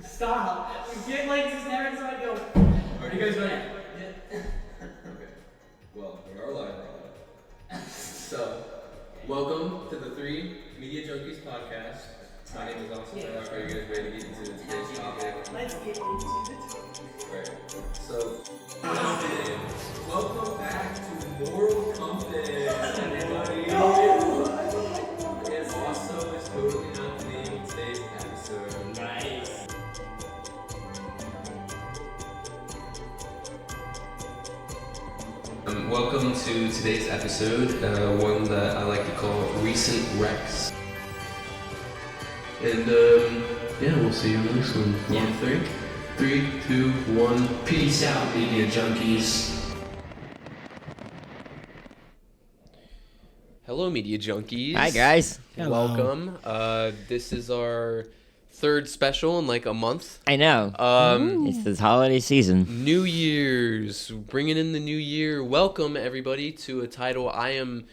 Stop. You get like just never inside go. Are you guys ready? Okay. Well, we are live right now. So, welcome to the 3 Media Junkies podcast. My name is Austin. Are you guys ready to get into today's topic? Let's get into it. Right. So, welcome back to Moral Compass, everybody. And also, it's totally not the name of today's episode. Nice. Welcome to today's episode, one that I like to call Recent Recs. And yeah, we'll see you in the next one. Yeah. 3, 2, 1. Peace out, Media Junkies. Hello, Media Junkies. Hi, guys. Hello. Welcome. This is our 3rd special in like a month. I know. It's this holiday season. New Year's, bringing in the new year. Welcome, everybody, to a title I am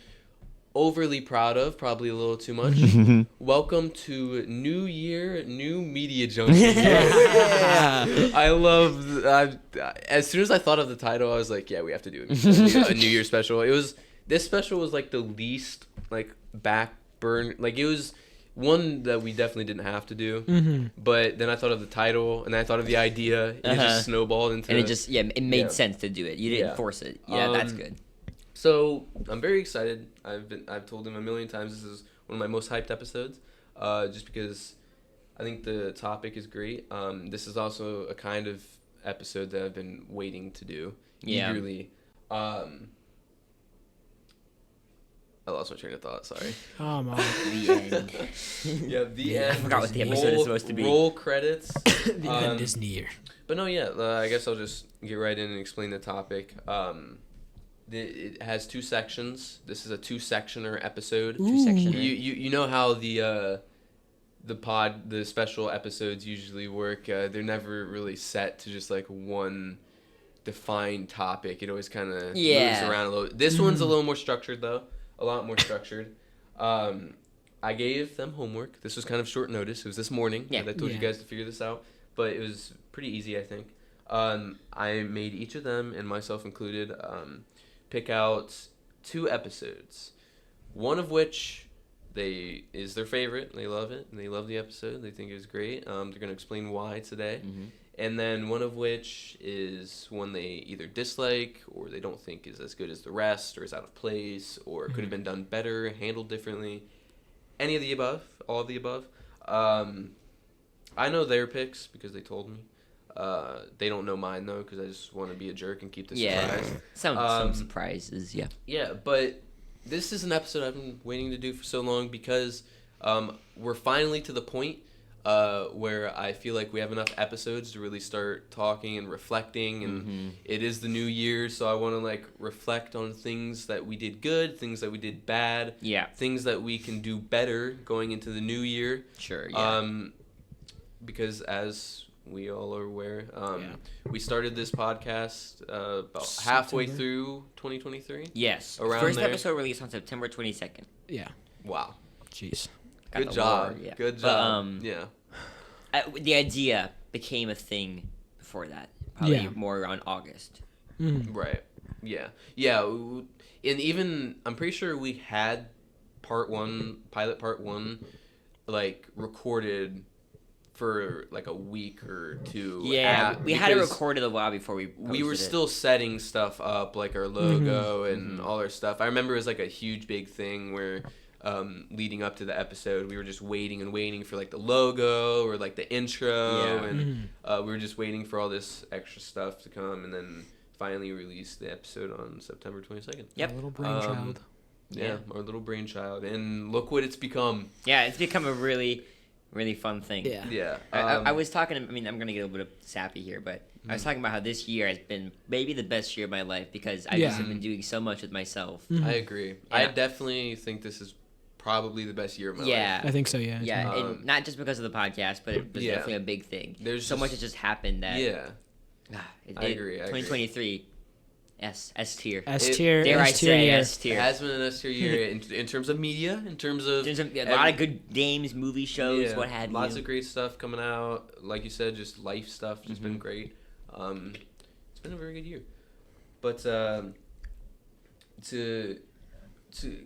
overly proud of, probably a little too much. Welcome to New Year, New Media Junkies. Yeah. I love, as soon as I thought of the title, I was like, yeah, we have to do a New Year special. This special was like the least, like, backburn, like, it was one that we definitely didn't have to do, but then I thought of the title, and then I thought of the idea, and it just snowballed into... And it made sense to do it. You didn't force it. Yeah, that's good. So, I'm very excited. I've told him a million times this is one of my most hyped episodes, just because I think the topic is great. This is also a kind of episode that I've been waiting to do eagerly. I lost my train of thought, sorry. Come on. The end. Yeah, the end. I forgot what the episode is supposed to be. Roll credits. The end is near. But no, yeah, I guess I'll just get right in and explain the topic. It has 2 sections. This is a 2-sectioner episode. 2-sectioner. You know how the special episodes usually work. They're never really set to just like one defined topic. It always kind of moves around a little. This one's a little more structured though. A lot more structured. I gave them homework. This was kind of short notice. It was this morning that I told you guys to figure this out, but it was pretty easy, I think. I made each of them, and myself included, pick out 2 episodes. One of which is their favorite. They love it, and they love the episode. They think it was great. They're going to explain why today. And then one of which is one they either dislike or they don't think is as good as the rest or is out of place or could have been done better, handled differently. Any of the above, all of the above. I know their picks because they told me. They don't know mine, though, because I just want to be a jerk and keep the surprise. Some surprises, Yeah, but this is an episode I've been waiting to do for so long because we're finally to the point where I feel like we have enough episodes to really start talking and reflecting, and it is the new year, so I want to like reflect on things that we did good, things that we did bad, things that we can do better going into the new year. Sure, because as we all are aware, we started this podcast about halfway through 2023. Yes. Around First there. episode released on September 22nd. Yeah. Wow. Jeez. Good job. Good job. The idea became a thing before that. Probably more around August. Right. Yeah. Yeah. And even, I'm pretty sure we had pilot part 1, like, recorded for, like, a week or 2. Yeah. We had it recorded a while before we posted We were still setting stuff up, like our logo and all our stuff. I remember it was, like, a huge, big thing where... leading up to the episode, we were just waiting for like the logo or like the intro, and we were just waiting for all this extra stuff to come, and then finally released the episode on September 22nd. Yep. Our little brainchild. Our little brainchild, and look what it's become. Yeah, it's become a really, really fun thing. Yeah. I was talking. I mean, I'm gonna get a little bit sappy here, but I was talking about how this year has been maybe the best year of my life because I just have been doing so much with myself. I agree. I definitely think this is probably the best year of my life. I think so, yeah. Yeah, and not just because of the podcast, but it was definitely a big thing. There's so much that just happened that... I agree. 2023, S tier. S tier. Dare I S tier say year. S It tier? has been an S tier year in terms of media, in terms of There's a lot of good games, movie shows, yeah, what have you. lots of great stuff coming out. Like you said, just life stuff, just been great. It's been a very good year. But to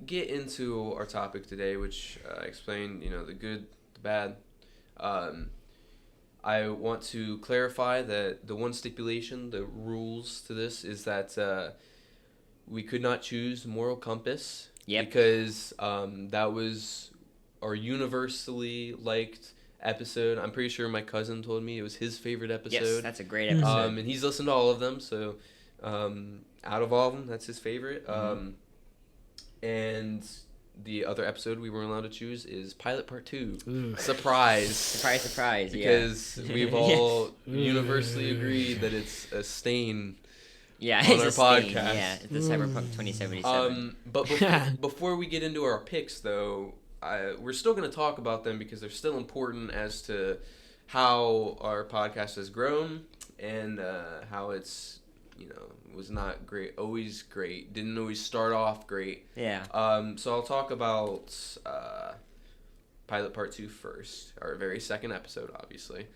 get into our topic today, which I explained, the good, the bad. I want to clarify that the one stipulation, the rules to this, is that we could not choose Moral Compass. Yep. Because that was our universally liked episode. I'm pretty sure my cousin told me it was his favorite episode. Yes, that's a great episode. And he's listened to all of them, so out of all of them, that's his favorite. And the other episode we weren't allowed to choose is Pilot Part 2. Ooh. Surprise. Surprise, Because we've all universally agreed that it's a stain yeah, on it's our a stain. podcast. Yeah, the Cyberpunk 2077. But before we get into our picks, though, we're still going to talk about them because they're still important as to how our podcast has grown and how it's, was not great, always great, didn't always start off great. Yeah. So I'll talk about Pilot Part 2 first, our very second episode, obviously.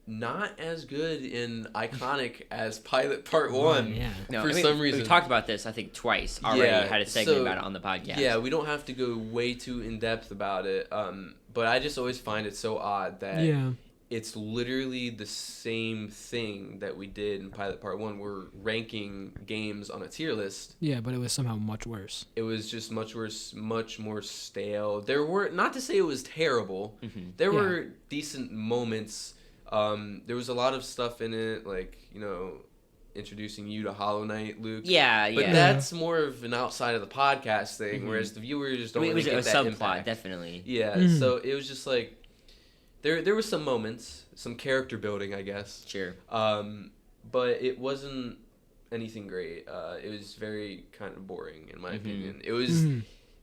Not as good and iconic as Pilot Part 1 Yeah. No, for some reason. We've talked about this, I think, twice already. Yeah, Had a segment so- about it on the podcast. Yeah, we don't have to go way too in-depth about it, but I just always find it so odd that Yeah. it's literally the same thing that we did in Pilot Part 1. We're ranking games on a tier list. Yeah, but it was somehow much worse. It was just much worse, much more stale. There were, not to say it was terrible, there were decent moments. There was a lot of stuff in it, like, introducing you to Hollow Knight, Luke. Yeah, But yeah. that's more of an outside of the podcast thing, whereas the viewers just don't it really was a get that subplot, impact. definitely. Yeah, so it was just like there were some moments, some character building, I guess. Sure. But it wasn't anything great. It was very kind of boring, in my opinion. It was.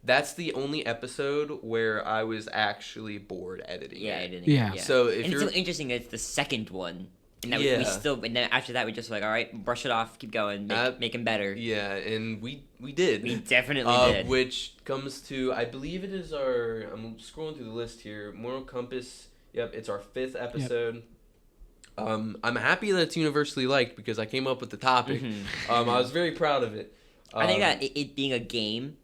That's the only episode where I was actually bored editing. Yeah, it. I didn't. Yeah. So if and you're it's so interesting that it's the second one. And that Yeah. we still, and then after that, we just like, all right, brush it off, keep going, make them better. yeah, and we did. We definitely did. Which comes to, I believe it is I'm scrolling through the list here. Moral Compass. Yep, it's our 5th episode. I'm happy that it's universally liked because I came up with the topic. I was very proud of it. I think that it being a game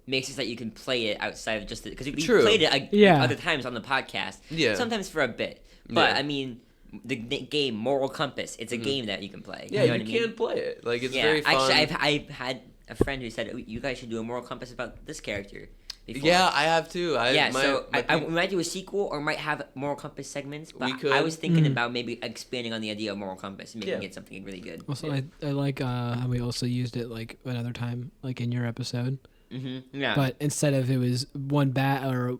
makes it so that you can play it outside of just because we True. played it other times on the podcast. Yeah. Sometimes for a bit, but Yeah. I mean, the game Moral Compass, it's a game that you can play. Yeah, you know what I can mean? play it. Like, it's Yeah, very fun. actually, I've had a friend who said you guys should do a Moral Compass about this character. Before. Yeah, I have too. We might do a sequel or might have Moral Compass segments, but We could. I was thinking about maybe expanding on the idea of Moral Compass and making it something really good. Also, I like how we also used it like another time, like in your episode. Yeah. But instead of it was one bad or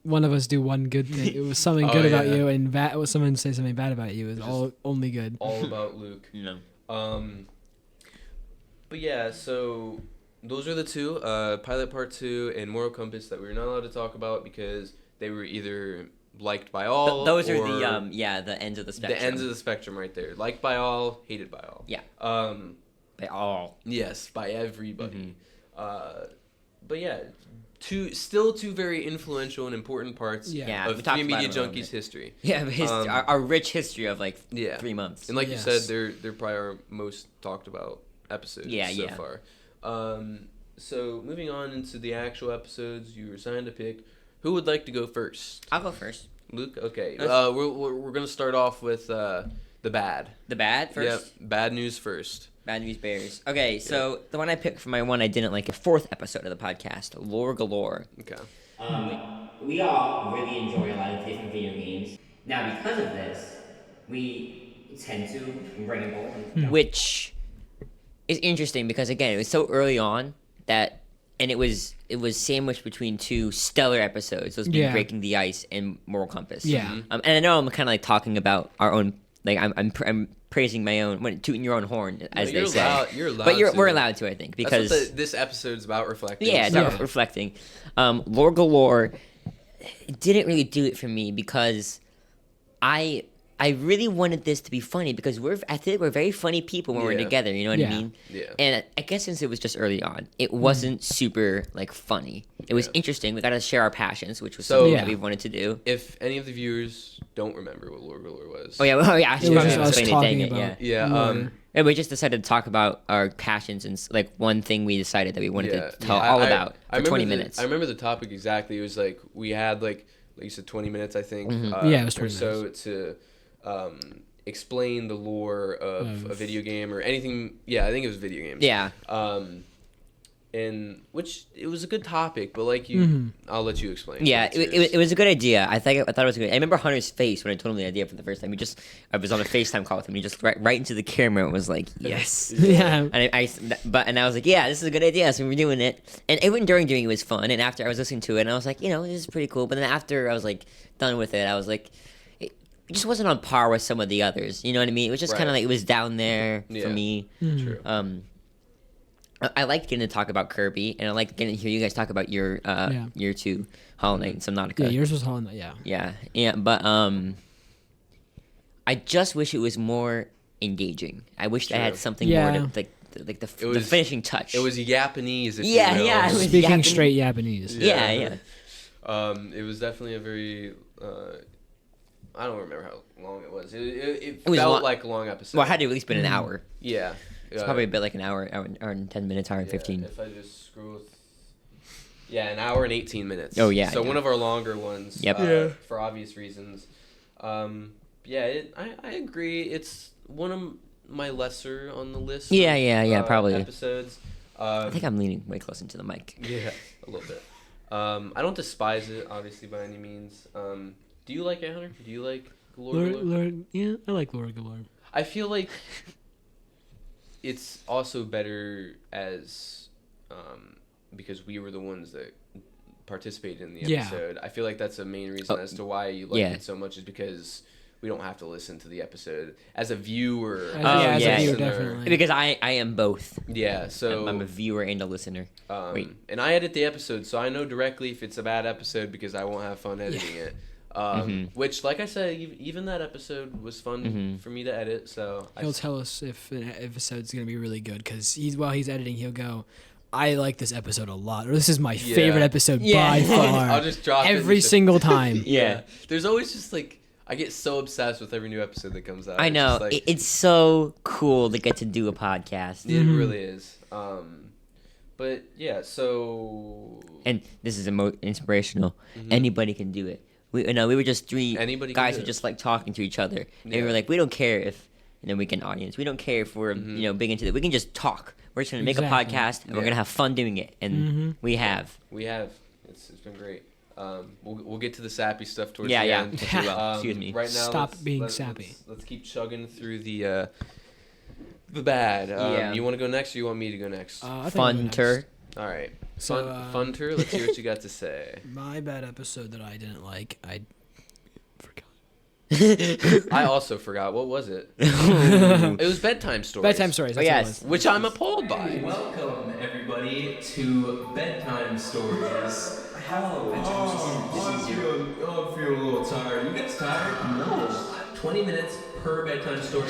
one of us do one good thing, it was something good about yeah. you, and someone say something bad about you. It was all only good. all about Luke. No. But yeah, so those are the two, Pilot Part 2 and Moral Compass, that we were not allowed to talk about because they were either liked by all. Those are or the ends of the spectrum. the ends of the spectrum right there. Liked by all, hated by all. Yeah. By all. Yes, by everybody. But yeah, still two very influential and important parts Yeah. of we talked Three about Media it a little Junkies bit. history. Yeah, our rich history of like Yeah. 3 months. And like Yes. you said, they're probably our most talked about episodes so Yeah. far. So moving on into the actual episodes you were assigned to pick, who would like to go first? I'll go first. Luke? Okay. We're going to start off with the bad. The bad first? Yep. Bad news first. Bad News Bears. Okay, so the one I picked for my one I didn't like, the 4th episode of the podcast, Lore Galore. Okay. We all really enjoy a lot of different video games. Now, because of this, we tend to bring it over. Which is interesting because, again, it was so early on and it was sandwiched between 2 stellar episodes, those being Yeah. Breaking the Ice and Moral Compass. Yeah. And I know I'm kind of like talking about our own, like I'm praising my own, tooting your own horn, as you're they say. You're allowed But to. we're allowed to, I think, because That's what this episode's about reflecting. yeah, it's Yeah. not reflecting. Lore Galore didn't really do it for me because I I really wanted this to be funny because I think we're very funny people when we're Yeah. together. You know what Yeah. I mean? Yeah. And I guess since it was just early on, it wasn't super like funny. It was interesting. We got to share our passions, which was So- something Yeah. that we wanted to do. If any of the viewers don't remember what Lore Galore was. Oh yeah, I It should was probably just us explain it. talking Dang it, about yeah. Yeah. lore. And we just decided to talk about our passions and like one thing we decided that we wanted Yeah. to tell I- all I- about I for remember 20 the- minutes. I remember the topic exactly. It was like we had like you said 20 minutes, I think. Yeah, it was 20 or so to explain the lore of a video game or anything. Yeah, I think it was video games. Yeah. And which it was a good topic, but like you, I'll let you explain. Yeah, It's yours. it was a good idea. I thought it was good. I remember Hunter's face when I told him the idea for the first time. I was on a FaceTime call with him. He just right into the camera and was like, "Yes." Yeah. And I was like, "Yeah, this is a good idea." So we were doing it, and even during doing it was fun. And after I was listening to it, and I was like, this is pretty cool. But then after I was like done with it, I was like, it just wasn't on par with some of the others. You know what I mean? It was just kind of Right. like it was down there for Yeah. me. True. I liked getting to talk about Kirby, and I liked getting to hear you guys talk about your year 2 Hollow Knight and Subnautica. Yeah, yours was Hollow Knight. Yeah. Yeah, but I just wish it was more engaging. I wish I had True. something Yeah. more to, like the was- finishing touch. It was Japanese. If Yeah, you will. yeah, it was Speaking Japanese. straight Japanese. Yeah, yeah. It was definitely a very. I don't remember how long it was. It was felt long. like a long episode. Well, it had to at least been an hour. Yeah. It's probably a bit like an hour and 10 minutes, hour and Yeah, 15. If I just scroll. Yeah, an hour and 18 minutes. Oh, yeah, So yeah. one of our longer ones. Yep. Yeah. For obvious reasons. I agree. It's one of my lesser on the list. Yeah, probably. Episodes. I think I'm leaning way close into the mic. Yeah, a little bit. I don't despise it, obviously, by any means. Do you like it, Hunter? Do you like Lore? Yeah, I like Lore Galore. I feel like it's also better as because we were the ones that participated in the Yeah. episode. I feel like that's the main reason as to why you like yeah. it so much is because we don't have to listen to the episode as a viewer. As a viewer, listener. definitely. Because I am both. Yeah, so I'm a viewer and a listener. Wait. and I edit the episode, so I know directly if it's a bad episode because I won't have fun editing it. Which, like I said, even that episode was fun for me to edit. So He'll tell us if an episode's gonna be really good because while he's editing, he'll go, "I like this episode a lot," or "This is my favorite episode Yeah. by far." I'll just drop it every and just- single time. Yeah. There's always just like I get so obsessed with every new episode that comes out. I It's know. just, like, It's so cool to get to do a podcast. it really is. But yeah, so And this is inspirational. Anybody can do it. We were just three Anybody can guys do who it. just like talking to each other. And we Yeah. were like, we don't care if we get an audience. We don't care if we're big into it. We can just talk. We're just gonna make Exactly. a podcast and we're Yeah. gonna have fun doing it. And we have. we have. It's been great. We'll get to the sappy stuff towards Yeah, the yeah. end. Excuse me. Right now, Stop being sappy. Let's keep chugging through the bad. Yeah. You want to go next, or you want me to go next? I think I'll go next. Funter. All right. So, Fun tour. Let's hear what you got to say. My bad episode that I didn't like. I forgot. I also forgot. What was it? It was bedtime stories. Bedtime stories. That's yes. what it was. Which I'm appalled by. Welcome, everybody, to Bedtime Stories. Hello. I'm feeling a little tired. You guys tired? No. 20 minutes per bedtime story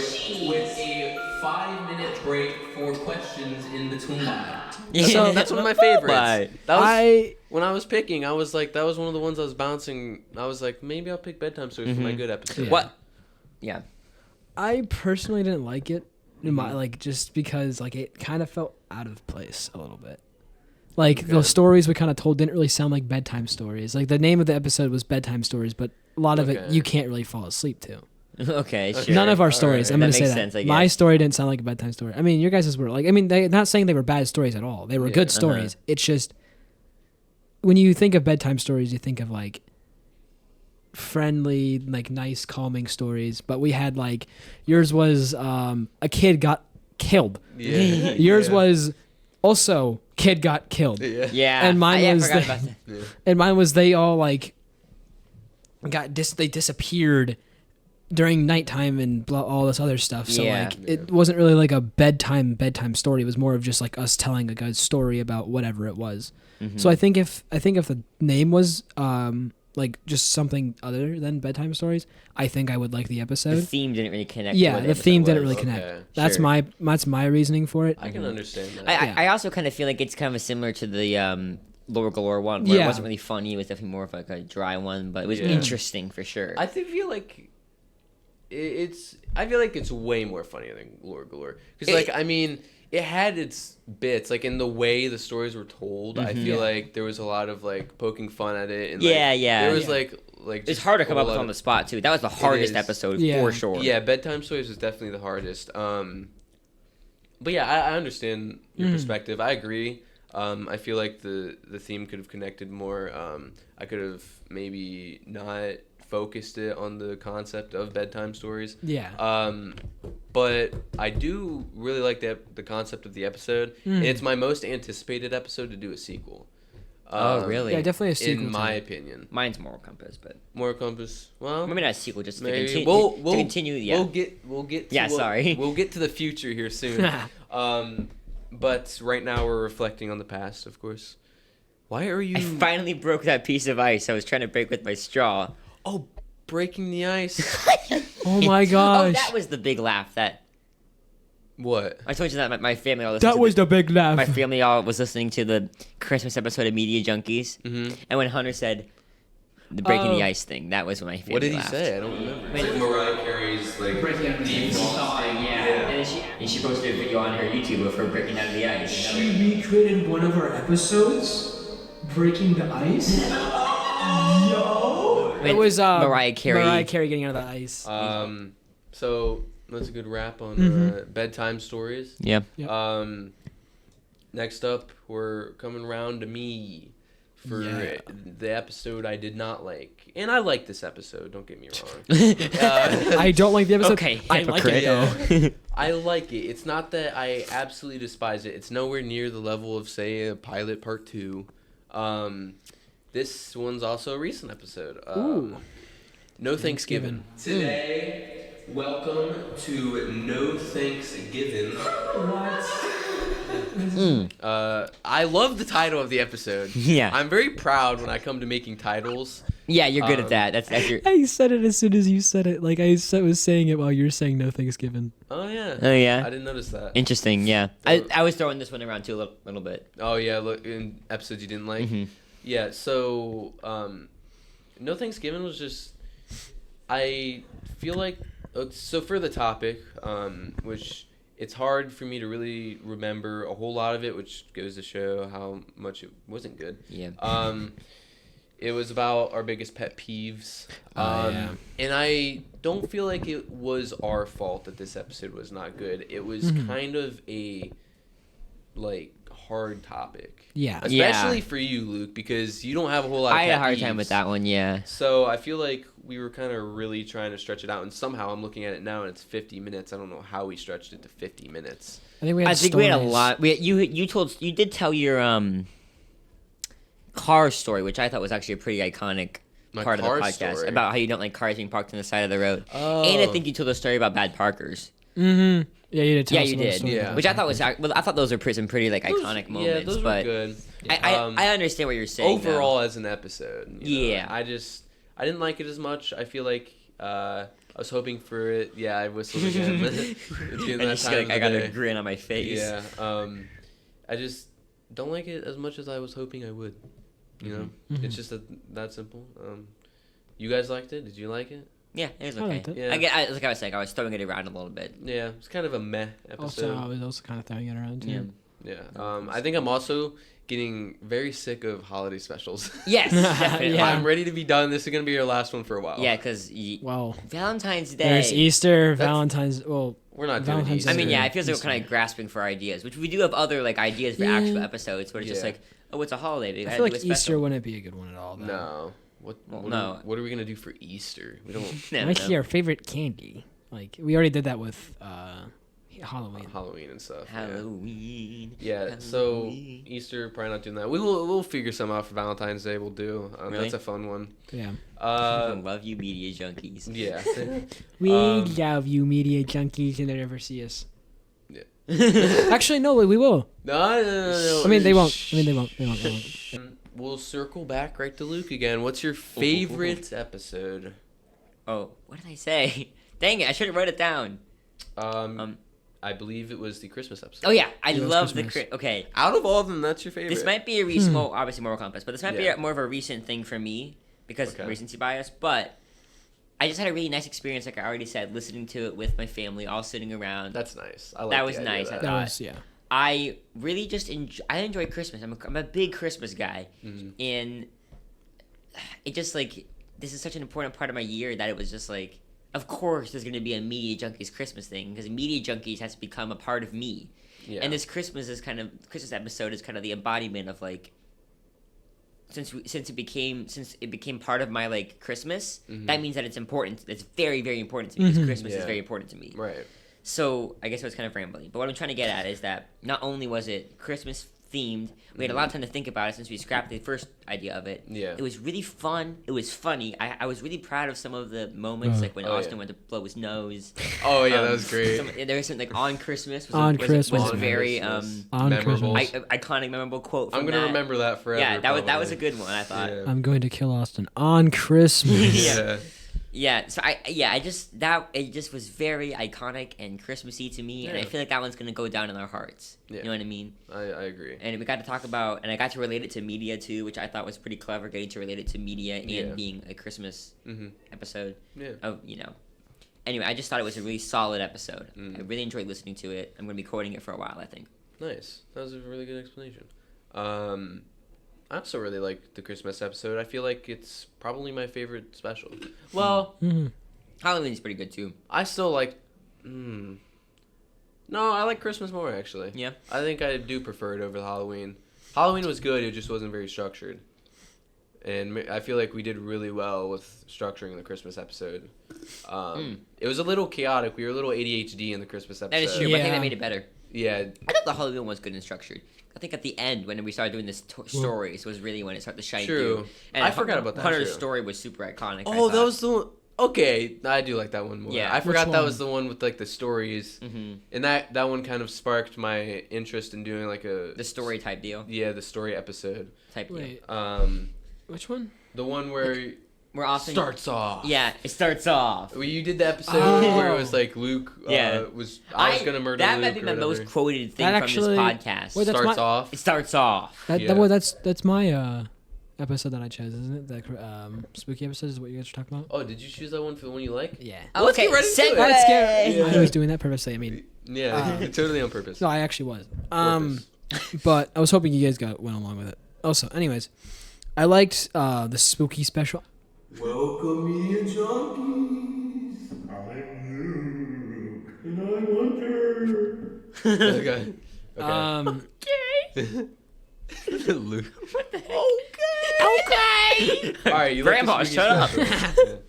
with a 5-minute break for questions in between. So that's one of my favorites. Why? That was, I when I was picking, I was like, that was one of the ones I was bouncing. I was like, maybe I'll pick bedtime stories for my good episode. Yeah. What? Yeah. I personally didn't like it. Like just because like it kind of felt out of place a little bit. Like the stories we kind of told didn't really sound like bedtime stories. Like the name of the episode was bedtime stories, but a lot of it Okay. you can't really fall asleep to. Okay, sure. None of our All stories. right. I'm That gonna say makes that. sense, I My guess. story didn't sound like a bedtime story. I mean, your guys' were like. I mean, they're not saying they were bad stories at all. They were Yeah. good stories. It's just when you think of bedtime stories, you think of like friendly, like nice, calming stories. But we had like yours was a kid got killed. Yeah. Yours was also kid got killed. Yeah. Yeah. And mine I was forgot the- about that. And mine was they all like they disappeared during nighttime and all this other stuff. So Yeah. like it wasn't really like a bedtime story. It was more of just like us telling a good story about whatever it was. So I think if the name was like just something other than bedtime stories, I think I would like the The episode. theme didn't really connect. Yeah, to what the episode theme didn't was. really connect. Okay, sure. That's my reasoning for it. I can understand that. I also kind of feel like it's kind of similar to the Lore Galore one, where it Yeah. wasn't really funny. It was definitely more of like a dry one, but it was Yeah. interesting for sure. I feel like it's way more funnier than Lore Galore. Because, like, I mean, it had its bits, like, in the way the stories were told. I feel like there was a lot of, like, poking fun at it. And, like, yeah. There was, Yeah. like it's just hard to come a up with lot on of- the spot too. That was the hardest is. episode Yeah. for sure. Yeah, bedtime stories was definitely the hardest. But yeah, I understand your perspective. I agree. I feel like the theme could have connected more. I could have maybe not focused it on the concept of bedtime stories. Yeah. But I do really like the concept of the episode. And it's my most anticipated episode to do a sequel. Oh, really? Yeah, definitely a sequel. In to my it. opinion. Mine's Moral Compass, but More Compass. Well, maybe not a sequel, just to maybe continue. we'll to continue. Yeah. We'll get to Yeah, sorry. We'll get to the future here soon. But right now we're reflecting on the past, of course. Why are you I finally broke that piece of ice I was trying to break with my straw. breaking the ice? Oh my Oh, gosh. that was the big laugh. That What? I told you that my family all listened That to was the big laugh. my family all was listening to the Christmas episode of Media Junkies, and when Hunter said the breaking the Oh. ice thing, that was when my family What did he laughed. say? I don't remember. Like Mariah Carey's like deep Yeah, and she posted a video on her YouTube of her breaking out of the ice. She recreated one of our episodes, breaking the ice. It was Mariah Carey. Mariah Carey getting out of the ice. So that's a good wrap on bedtime stories. Yeah. Yep. Next up, we're coming around to me for the episode I did not like, and I like this episode. Don't get me wrong. I don't like the episode. Okay, I like it hypocrite. though. I like it. It's not that I absolutely despise it. It's nowhere near the level of, say, a Pilot Part 2. This one's also a recent episode. Ooh. No Thanksgiving. Today, welcome to No Thanksgiving. I love the title of the episode. Yeah. I'm very proud when I come to making titles. Yeah, you're good at that. That's your. I said it as soon as you said it. Like was saying it while you were saying no Thanksgiving. Oh, yeah. Oh yeah. I didn't notice that. Interesting. Yeah. I was throwing this one around too a little bit. Oh, yeah. Look, in episodes you didn't like. Yeah, so No Thanksgiving was just, I feel like, so for the topic, which it's hard for me to really remember a whole lot of it, which goes to show how much it wasn't good. Yeah. It was about our biggest pet peeves. Yeah. And I don't feel like it was our fault that this episode was not good. It was kind of a, like, hard topic. Yeah. Especially for you, Luke, because you don't have a whole lot of I had a pet hard time peeves. with that one. Yeah. So I feel like we were kind of really trying to stretch it out, and somehow I'm looking at it now and it's 50 minutes. I don't know how we stretched it to 50 minutes. I think we had. I think we had a stories. lot. You did tell your car story, which I thought was actually a pretty iconic My part of the car podcast story? about how you don't like cars being parked on the side of the road. Oh. And I think you told a story about bad parkers. Mm-hmm. Yeah, you did. Tell Yeah, us you a little did. story Yeah. about Which I thought was that. well, I thought those were some pretty like iconic moments. Yeah, those were but good. I understand what you're saying. though. Overall, as an episode, you know, Yeah. I didn't like it as much. I feel like I was hoping for it. Yeah, I whistled again. It's getting And that just time like of I the got day. a grin on my face. Yeah. I just don't like it as much as I was hoping I would. You know, it's just that simple. You guys liked it? Did you like it? Yeah, it was I okay. liked it. Yeah. Like I was saying, I was throwing it around a little bit. Yeah, it's kind of a meh Also, episode. I was also kind of throwing it around too. Yeah. Yeah. I think I'm also getting very sick of holiday specials. Yes, definitely. Yeah. I'm ready to be done. This is gonna be our last one for a while. Yeah, because Well, Valentine's Day. there's Easter, That's- Valentine's. Well, We're not doing Valentine's Easter. I mean, yeah, it feels like Easter. we're kind of grasping for ideas, which we do have other like ideas for Yeah. actual episodes, but it's just Yeah. like, oh, it's a holiday. We I gotta feel do like a special. Easter wouldn't be a good one at all. Though. No. What? Well, what no. Are, what are we gonna do for Easter? We don't Yeah, Like no. your favorite candy. Like we already did that with Halloween. Halloween and stuff. yeah. Halloween. Yeah, so Halloween. Easter probably not doing that. We'll figure some out for Valentine's Day. We'll do. Really? That's a fun one. Yeah. I love you, media junkies. Yeah. We Um, love you, media junkies, and never see us. Yeah. Actually, no, we will. No. I mean, they won't. They won't. we'll circle back right to Luke again. What's your favorite episode? Oh, what did I say? Dang it! I should have wrote it down. I believe it was the Christmas episode. Oh yeah, I Yeah, it was love the Christmas. okay. Out of all of them, that's your favorite. This might be a recent, well, obviously Mortal Kombat, but this might be Yeah. more of a recent thing for me because Okay. recency bias. But I just had a really nice experience, like I already said, listening to it with my family, all sitting around. That's nice. I like That the was idea nice, of I that. That thought. was yeah. I really just enjoy Christmas. I'm a big Christmas guy, and it just like this is such an important part of my year that it was just like, of course, there's going to be a Media Junkies Christmas thing because Media Junkies has become a part of me. Yeah. And this Christmas episode is kind of the embodiment of like since it became part of my like Christmas, that means that it's important. It's very, very important to me because Christmas is Yeah. very important to me. Right. So I guess I was kind of rambling, but what I'm trying to get at is that not only was it Christmas themed, we had a lot of time to think about it since we scrapped the first idea of it. Yeah. It was really fun. It was funny. I was really proud of some of the moments, like when Oh, Austin yeah. went to blow his nose. Oh yeah, that was great. There was something like on Christmas. Christmas. was On very Christmas. On Memorable. Christmas. iconic, memorable quote. From I'm gonna that. remember that forever. Yeah, that was probably. a good one. I thought. Yeah. I'm going to kill Austin on Christmas. Yeah. Yeah, so it just was very iconic and Christmassy to me, and I Yeah. feel like that one's gonna go down in our hearts. Yeah. You know what I mean? I agree. And we got to talk about, and I got to relate it to media too, which I thought was pretty clever, getting to relate it to media and Yeah. being a Christmas episode Yeah. of, Anyway, I just thought it was a really solid episode. Mm. I really enjoyed listening to it. I'm gonna be quoting it for a while, I think. Nice. That was a really good explanation. I also really like the Christmas episode. I feel like it's probably my favorite special. Well, Halloween's pretty good too. I still like. No, I like Christmas more actually. Yeah. I think I do prefer it over the Halloween. Halloween was good. It just wasn't very structured, and I feel like we did really well with structuring the Christmas episode. It was a little chaotic. We were a little ADHD in the Christmas episode. That is true, but I think Yeah. that made it better. Yeah. I thought the Halloween one was good and structured. I think at the end, when we started doing this stories, was really when it started to shine True. through. And I forgot about that, Hunter's too. story was super iconic. Oh, I that thought. was the one. Okay, I do like that one more. Yeah. I forgot Which that one? was the one with like the stories, and that one kind of sparked my interest in doing like the story type deal. the story episode. Type deal. Wait, which one? The one where We're often starts off. Yeah, it starts off. Well, you did the episode Oh. where it was like Luke. Yeah. I was gonna murder that Luke. might be or my most whatever. quoted thing That from actually- this podcast. Wait, that's starts my- off. It starts off. Yeah. That's my episode that I chose, isn't it? The spooky episode is what you guys are talking about. Oh, did you choose that one for the one you like? Yeah. Let's get right into it. That's scary. Yeah. I was doing that purposely. I mean, Yeah, totally on purpose. no, I actually was. Purpose. But I was hoping you guys went along with it. Also, anyways, I liked the spooky special. Welcome, Media Junkies. I'm Luke, and I'm Hunter. Okay. Luke. Okay. All right, you Grandma, like the shut spooky special.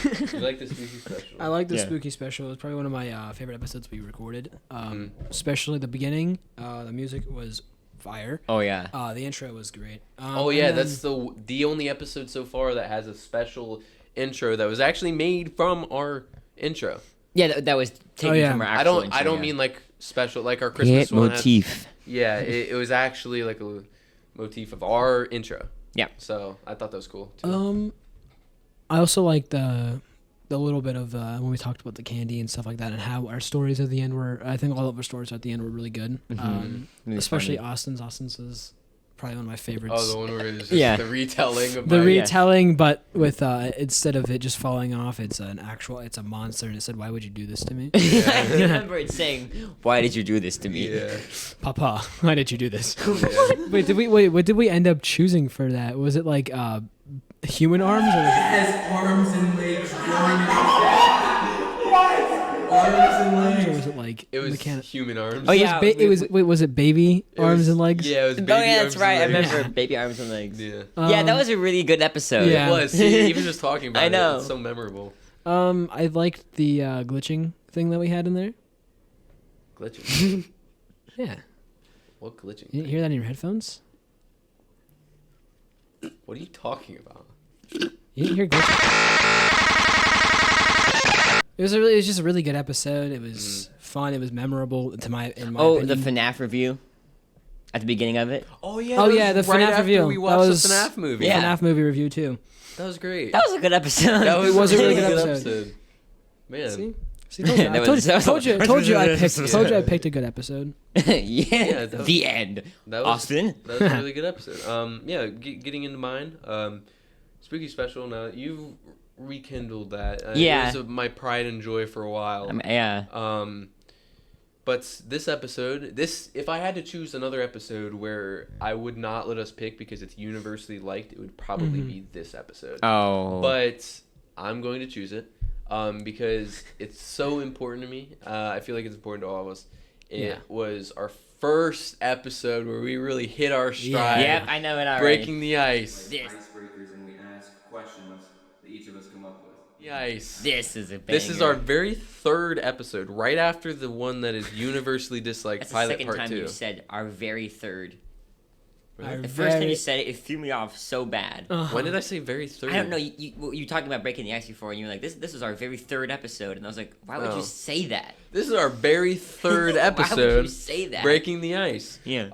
Yeah. You like the spooky special? I like the Yeah. spooky special. It was probably one of my favorite episodes we recorded. Especially the beginning. The music was fire. Oh yeah. The intro was great. Oh yeah, and then- that's the only episode so far that has a special intro that was actually made from our intro. Yeah, that was taken yeah. from our I actual don't intro, yeah. mean like special like our Christmas one. has- motif. Yeah, it was actually like a motif of our intro. Yeah. So I thought that was cool too. I also liked the little bit of when we talked about the candy and stuff like that, and how our stories at the end were. I think all of our stories at the end were really good. Really Especially funny. Austin's. Austin's is probably one of my favorites. Oh, the one where it's just Yeah. the retelling of The my retelling, but with instead of it just falling off, it's a monster, and it said, "Why would you do this to me, I remember it saying, "Why did you do this to me?" Yeah. Papa? Why did you do this?" Yeah. Wait, what did we end up choosing for that? Was it like human arms or? Has arms and legs joined. Arms and Or legs. was it like It was mechanic? human arms. Oh, yeah. Was it baby It arms was- and legs? Yeah, it was baby Oh yeah, arms that's right. I and legs. remember baby arms and legs. Yeah. Yeah, that was a really good episode. Yeah. It was. See, even just talking about I know. it, it's so memorable. I liked the glitching thing that we had in there. Glitching. Yeah, What glitching? you didn't hear that in your headphones? What are you talking about? You didn't hear glitching? It was just a really good episode. It was fun. It was memorable in my Oh, opinion. the FNAF review. at the beginning of it. Oh yeah. Oh, that yeah, was the right FNAF after review. we That watched was- the FNAF movie. Yeah. FNAF movie review too. That was great. That was a good episode. That It was a really good really episode. Man. See, told you, That I told was- you, told you, told you, I picked, Yeah. told you I picked a good episode. yeah. that was- The end. That was Austin. That was a really good episode. Yeah, getting into mine. Spooky Special. Now you've rekindled that. Yeah. It was my pride and joy for a while. Yeah. But this episode, if I had to choose another episode where I would not let us pick because it's universally liked, it would probably be this episode. Oh. But I'm going to choose it because it's so important to me. I feel like it's important to all of us. It was our first episode where we really hit our stride. Yep, I know it already. Breaking the ice. This. Icebreakers, and we ask questions that each of us come up with. The ice. This is a banger. This is our very third episode, right after the one that is universally disliked, That's the Pilot second Part time 2. you said our very third. Our The first time very- you said it, it threw me off so bad. When did I say very third? I don't know. You talked about breaking the ice before, and you were like, "This is our very third episode," and I was like, "Why would Oh. you say that? This is our very third Why would episode, you say that?" Breaking the Ice. Yeah.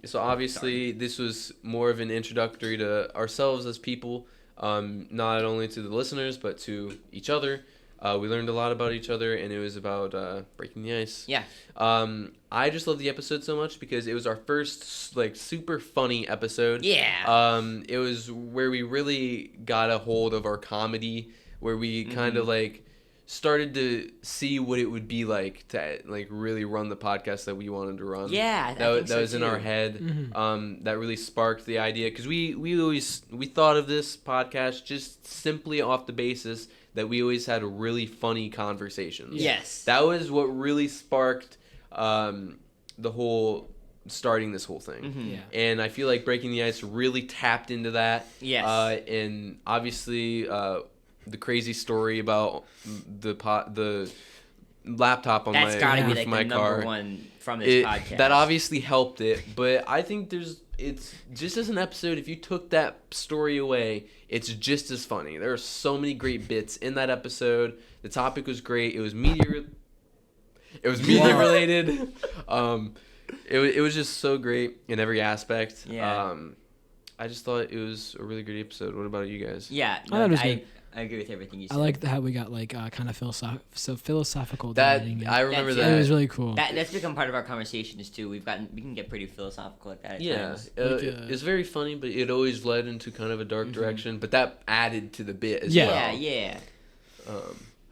So obviously this was more of an introductory to ourselves as people, not only to the listeners but to each other. We learned a lot about each other, and it was about breaking the ice. Yeah. I just love the episode so much because it was our first like super funny episode. Yeah. It was where we really got a hold of our comedy, where we kind of like started to see what it would be like to like really run the podcast that we wanted to run. Yeah, I that think so was in our too. head. That really sparked the idea because we thought of this podcast just simply off the basis that we always had really funny conversations. Yes. That was what really sparked the whole starting this whole thing. Mhm. Yeah. And I feel like Breaking the Ice really tapped into that. Yes. And obviously the crazy story about the laptop on That's my gotta be roof like of my the car. number one from this podcast. That obviously helped it, but I think it's just as an episode, if you took that story away, it's just as funny. There are so many great bits in that episode. The topic was great. It was media related. It was just so great in every aspect. Yeah. I just thought it was a really great episode. What about you guys? Yeah. I thought it was I good. agree with everything you I said. like how we got like kind of philosophical. That dividing it. I remember That's- that. It was really cool. That's become part of our conversations too. We can get pretty philosophical at that. At Yeah, times. it's very funny, but it always led into kind of a dark direction. But that added to the bit as Yeah. well. Yeah.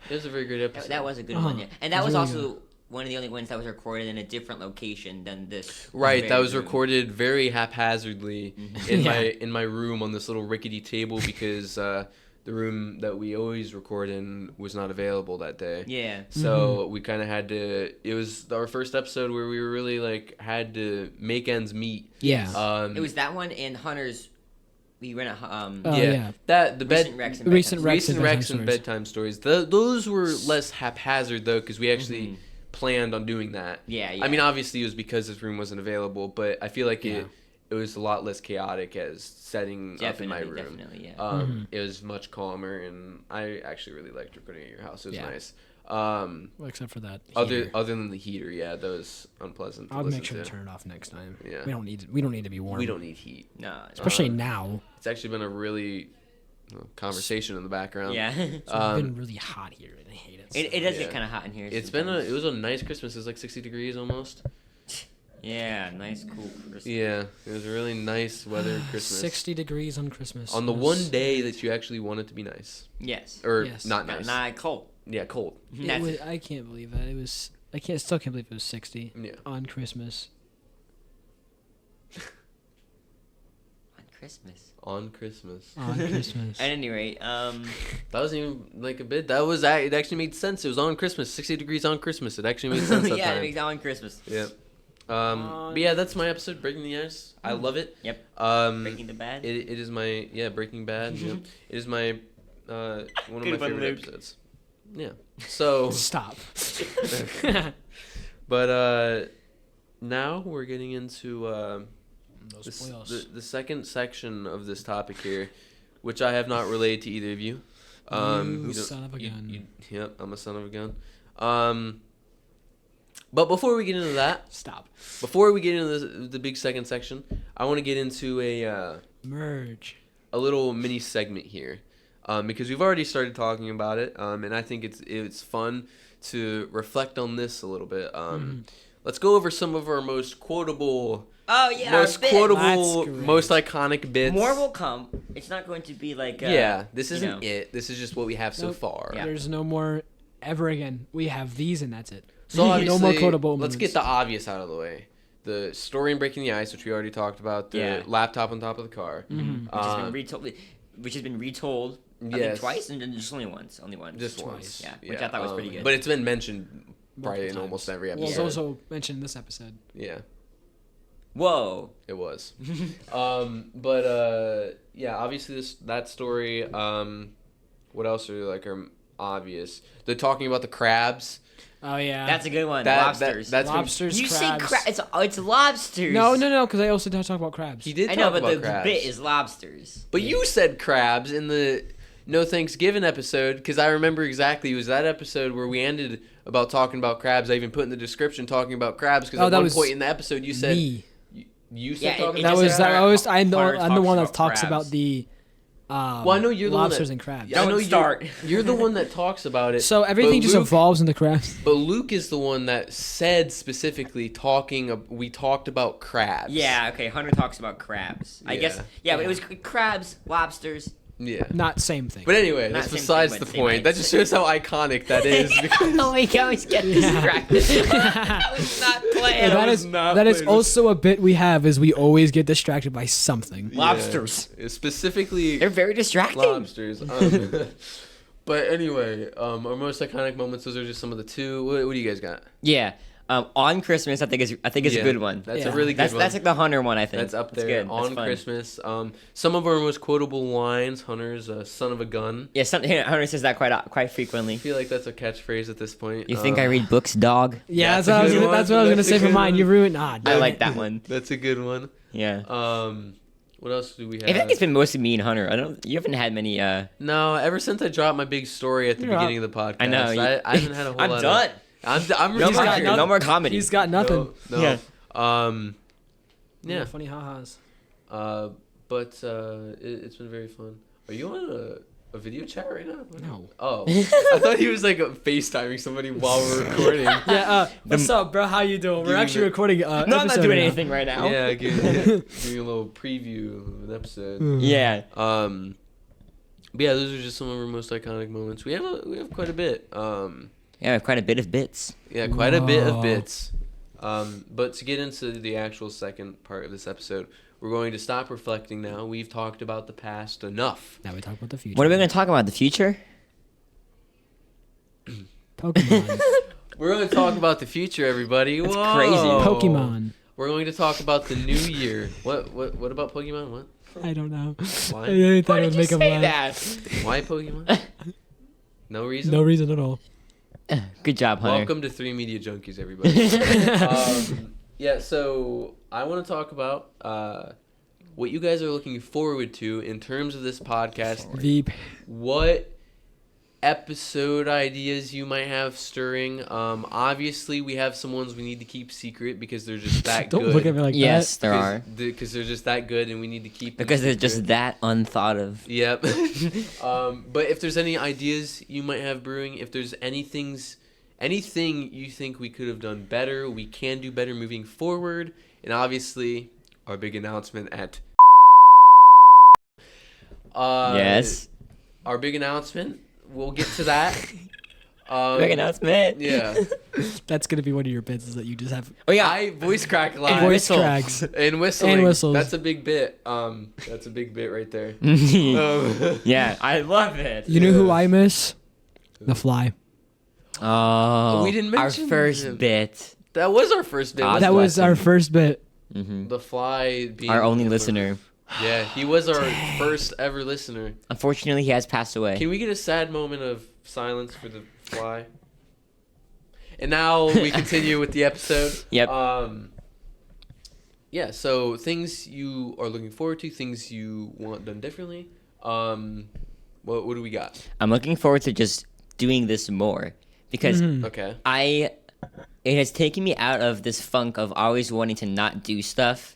It was a very great episode. That was a good Uh-huh. one. Yeah. And that It was was really also one of the only ones that was recorded in a different location than this. Right, that very was room. recorded very haphazardly in my room on this little rickety table because the room that we always record in was not available that day. Yeah. So we kind of had to. It was our first episode where we really like had to make ends meet. Yeah. It was that one and Hunter's. We ran a yeah. That the recent bed. Rex and Recent Bedtime Recent Rex and Stories. Bedtime stories. Those were less haphazard though, because we actually planned on doing that. Yeah, I mean, obviously it was because this room wasn't available, but I feel like it was a lot less chaotic as setting up in my room. Definitely, yeah. It was much calmer, and I actually really liked recording at your house. It was Yeah. nice. Well, except for that. Other heater. than the heater, yeah, that was unpleasant. I'll listen make sure to. to turn it off next time. Yeah. We don't need to be warm. We don't need heat. No. Especially now. It's actually been a really conversation in the background. Yeah. It's been really hot here, and I hate it. It does Yeah. get kind of hot in here. It sometimes. was a nice Christmas. It was like 60 degrees almost. Yeah, nice, cool Christmas. Yeah, it was a really nice weather Christmas. 60 degrees on Christmas. On the It one was- day that you actually want it to be nice, Yes. or Yes. not nice. Not cold. Yeah, cold. That's it. I can't believe that. It was. Still can't believe it was 60 Yeah. on Christmas. On Christmas. On Christmas. On Christmas. At any rate, That wasn't even like a bit. That was it. Actually made sense. It was on Christmas. 60 degrees on Christmas. It actually made sense that yeah, it time. makes out on Christmas. Yep. But yeah, that's my episode, Breaking the Ice. I love it. Yep. Breaking the Bad. It is my Breaking Bad. Yeah. It is my one of my Good one, favorite Luke. episodes. Yeah. So, Stop. but now we're getting into Those this, spoils. the second section of this topic here, which I have not relayed to either of you. You don't- son of a gun. Yep, I'm a son of a gun. But before we get into that, Stop. before we get into the big second section, I want to get into Merge. a little mini segment here, because we've already started talking about it, and I think it's fun to reflect on this a little bit. Let's go over some of our most quotable, Oh yeah, most our bit. quotable, That's great. most iconic bits. More will come. It's not going to be like. This isn't know. it. This is just what we have so Nope. far. Yeah. There's no more ever again. We have these and that's it. So no obviously, more quotable let's moments. get the obvious out of the way. The story in Breaking the Ice, which we already talked about. The laptop on top of the car. Which has been retold. I think Yes. twice and then just only once. Just Twice. once. Yeah, which I thought was pretty good. But it's been mentioned probably Multiple in times. almost every Well, episode. it's also mentioned in this episode. Yeah, Whoa. it was. Obviously that story. What else are obvious? They're talking about the crabs. Oh yeah. That's a good one. That's Lobsters. been- lobsters. You say crabs. it's lobsters. No, because I also talk about crabs. He did I talk know, but about the crabs. bit is lobsters. But you said crabs in the No Thanksgiving episode, because I remember exactly. It was that episode where we ended about talking about crabs. I even put in the description talking about crabs, because at that one was point in the episode you said Me. you said Yeah, talking it about just That was said that. Hunter- I was. I'm Hunter the one that talks talks about about the. Well, I know you're the one lobsters that- and crabs. I know Don't start. You're the one that talks about it. So everything but just Luke- evolves into crabs. But Luke is the one that said specifically we talked about crabs. Yeah, okay. Hunter talks about crabs. I guess. Yeah, but it was crabs, lobsters. Yeah. Not same thing. But anyway, Not that's same besides thing, the but same point. That just shows how iconic that is. Oh, we always get distracted. That was not planned. that is also a bit we have is we always get distracted by something. Lobsters. Yeah. Specifically They're very distracting. lobsters. But anyway, our most iconic moments. Those are just some of the two. What do you guys got? Yeah. On Christmas, I think is Yeah, a good one. That's Yeah. a really good That's one. that's like the Hunter one, I think. That's up there. good. That's On fun. Christmas. Some of our most quotable lines. Hunter's son of a gun. Yeah, Hunter says that quite frequently. I feel like that's a catchphrase at this point. You think I read books, dog? Yeah, That's that's what a I was good gonna, one. that's what I was gonna That's a say for good mine. one. You ruined. Nah, I like that one. That's a good one. Yeah. What else do we have? I think it's been mostly me and Hunter. You haven't had many. No, ever since I dropped my big story at the You're up. beginning of the podcast, I know. I haven't had a whole I'm lot done. I'm No really more, got no more comedy. he's got nothing. No. Yeah. Yeah. Funny ha-has. But it's been very fun. Are you on a video chat right now? No. Oh, I thought he was like FaceTiming somebody while we're recording. Yeah. What's up, bro? How you doing? We're Giving actually the- recording. No, I'm not episode doing right now. anything right now. Yeah, giving a little preview of an episode. Yeah. But yeah, those are just some of our most iconic moments. We have quite a bit. Yeah, quite a bit of bits. Yeah, quite a bit of Whoa. bits. But to get into the actual second part of this episode, we're going to stop reflecting now. We've talked about the past enough. Now we talk about the future. What are we going to talk about? The future? Pokemon. We're going to talk about the future, everybody. That's Whoa. crazy. Pokemon. We're going to talk about the new year. What about Pokemon? What? I don't know. Why? I really thought Why it would did you make him say laugh. that? Why Pokemon? No reason? No reason at all. Good job, Hunter. Welcome to 3 Media Junkies, everybody. Yeah, so I want to talk about what you guys are looking forward to in terms of this podcast. Veep. What episode ideas you might have stirring. Obviously, we have some ones we need to keep secret because they're just that Don't good. look at me like Yes, that. there are. Because they're just that good and we need to keep them Because they're secret. just that unthought of. Yep. But if there's any ideas you might have brewing, if there's anything you think we could have done better, we can do better moving forward, and obviously our big announcement at Yes. our big announcement, we'll get to that. Big announcement. Yeah. That's gonna be one of your bits is that you just have Oh, yeah. I voice crack And live. voice whistle. cracks. And whistling. And whistles. That's a big bit. That's a big bit right there. Yeah, I love it. You know who I miss? The Fly. Oh, We didn't our mention first him. bit. That was our first bit. God wasn't That it? was bless our him. first bit. Hmm. The Fly being Our only listener. Yeah, he was our first ever listener. Unfortunately, he has passed away. Can we get a sad moment of silence for the Fly? And now we continue with the episode. Yep. Yeah, so things you are looking forward to, things you want done differently. What do we got? I'm looking forward to just doing this more because Okay. I it has taken me out of this funk of always wanting to not do stuff.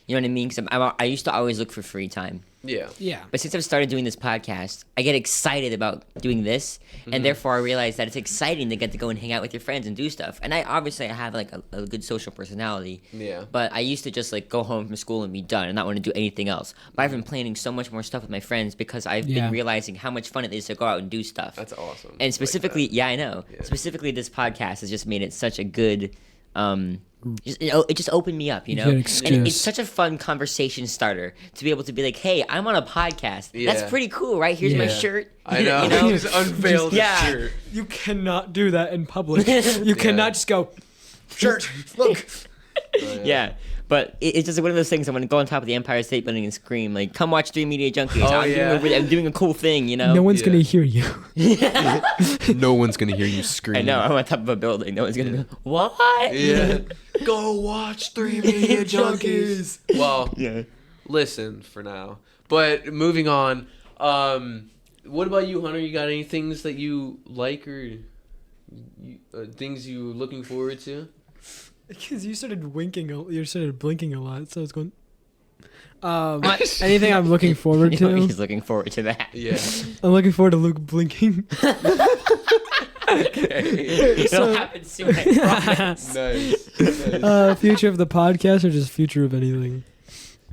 You know what I mean? Because I used to always look for free time. Yeah. Yeah. But since I've started doing this podcast, I get excited about doing this, and therefore I realize that it's exciting to get to go and hang out with your friends and do stuff. And I have like a good social personality. Yeah. But I used to just like go home from school and be done and not want to do anything else. But I've been planning so much more stuff with my friends because I've been realizing how much fun it is to go out and do stuff. That's awesome. And specifically, I I know. Yeah. Specifically, this podcast has just made it such a good. It just opened me up, you know. Good And excuse. it's such a fun conversation starter to be able to be like, "Hey, I'm on a podcast. Yeah. That's pretty cool, right? Here's my Yeah. shirt." I know. You know? Just unveiled his yeah. shirt. You cannot do that in public. You cannot just go, shirt, look. Yeah. But it's just one of those things. I'm gonna go on top of the Empire State Building and scream like, "Come watch 3 Media Junkies! Oh, I'm doing a cool thing, you know." No one's Yeah. gonna hear you. No one's gonna hear you scream. I know. I'm on top of a building. No one's gonna be like, "What?" Yeah. Go watch 3 Media Junkies. Well, Yeah. listen for now. But moving on. What about you, Hunter? You got any things that you like or things you looking forward to? Because you started blinking a lot, so I was going. Anything I'm looking forward to? He's looking forward to that. Yeah. I'm looking forward to Luke blinking. It'll happen soon. I promise. Nice. Future of the podcast or just future of anything?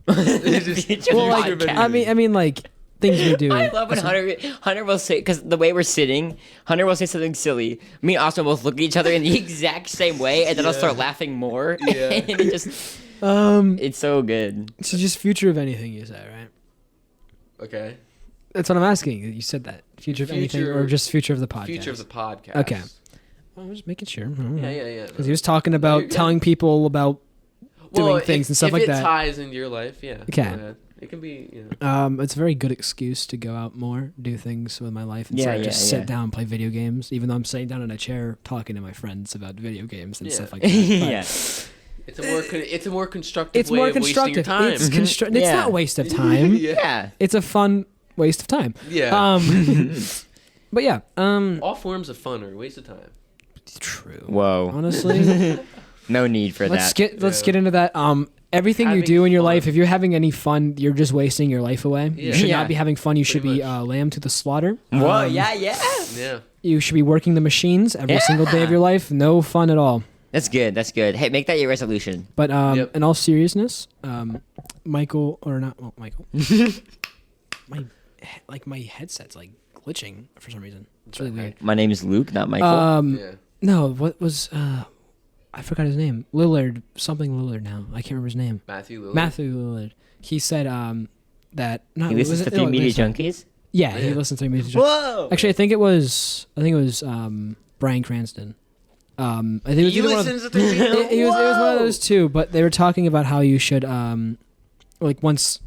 Future Well, like, podcast. I mean, like things we do. I love when Hunter will say, because the way we're sitting, Hunter will say something silly. Me and Austin both look at each other in the exact same way, and then I'll start laughing more. Yeah. And it just, it's so good. So just future of anything you said, right? Okay. That's what I'm asking. You said that future of anything or just future of the podcast? Future of the podcast. Okay. Well, I'm just making sure. Yeah. Because he was talking you're about good. telling people about doing things and stuff like If that. it ties into your life, yeah. Okay. go ahead. It can be, you know. It's a very good excuse to go out more, do things with my life, instead of just yeah. sit down and play video games. Even though I'm sitting down in a chair talking to my friends about video games and Yeah. stuff like that. But Yeah. It's a more constructive it's way more of wasting your constructive. time. It's it's Yeah. not a waste of time. Yeah. It's a fun waste of time. Yeah. But yeah. All forms of fun are a waste of time. True. Whoa. Honestly, No need for let's that. get into that. Everything you Having do in your fun. life, if you're having any fun, you're just wasting your life away. You Yeah. should Yeah. not be having fun. You should Pretty be lamb to the slaughter. Whoa, yeah. Yeah. You should be working the machines every single day of your life. No fun at all. That's good. That's good. Hey, make that your resolution. But Yep. in all seriousness, Michael or not Michael, my headset's like glitching for some reason. It's really weird. My name is Luke, not Michael. Yeah. No, what was I forgot his name. Something Lillard now. I can't remember his name. Matthew Lillard. Matthew Lillard. He said that not he listens was to it- 3 no, Media listen. Junkies. Yeah, he Yeah. listened to 3 Media Junkies. Whoa! Actually, I think it was Bryan Cranston. I think it was He either one of listens to 3 Media it was one of those two, but they were talking about how you should once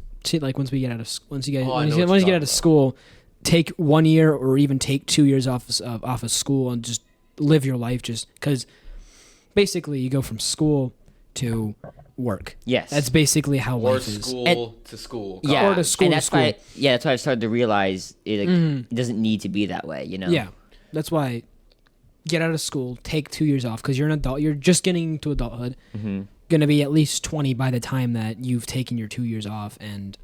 we get out of once you get Oh, I know once what you you're get out of talking school, take 1 year or even take 2 years off of school and just live your life, just because basically you go from school to work. Yes. That's basically how Or life is. school to school. yeah. or to school And to that's school. why. Yeah, that's why I've started to realize it doesn't need to be that way. You know. Yeah, that's why get out of school, take 2 years off because you're an adult. You're just getting into adulthood. Mm-hmm. Going to be at least 20 by the time that you've taken your 2 years off, and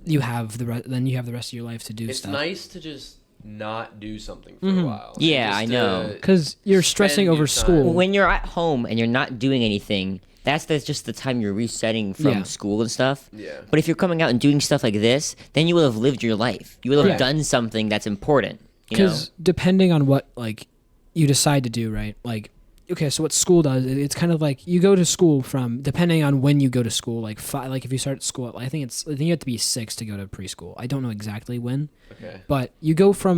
you have then you have the rest of your life to do It's stuff. nice to just not do something for Mhm. a while. Yeah, Just I to know. Because you're stressing spend your over time. school. When you're at home and you're not doing anything, that's just the time you're resetting from Yeah. school and stuff. Yeah. But if you're coming out and doing stuff like this, then you will have lived your life. You will have Correct. done something that's important. You know? Because depending on what you decide to do, right? Okay, so what school does, it's kind of like you go to school from, depending on when you go to school, if you start at school, I think you have to be 6 to go to preschool. I don't know exactly when, Okay. but you go for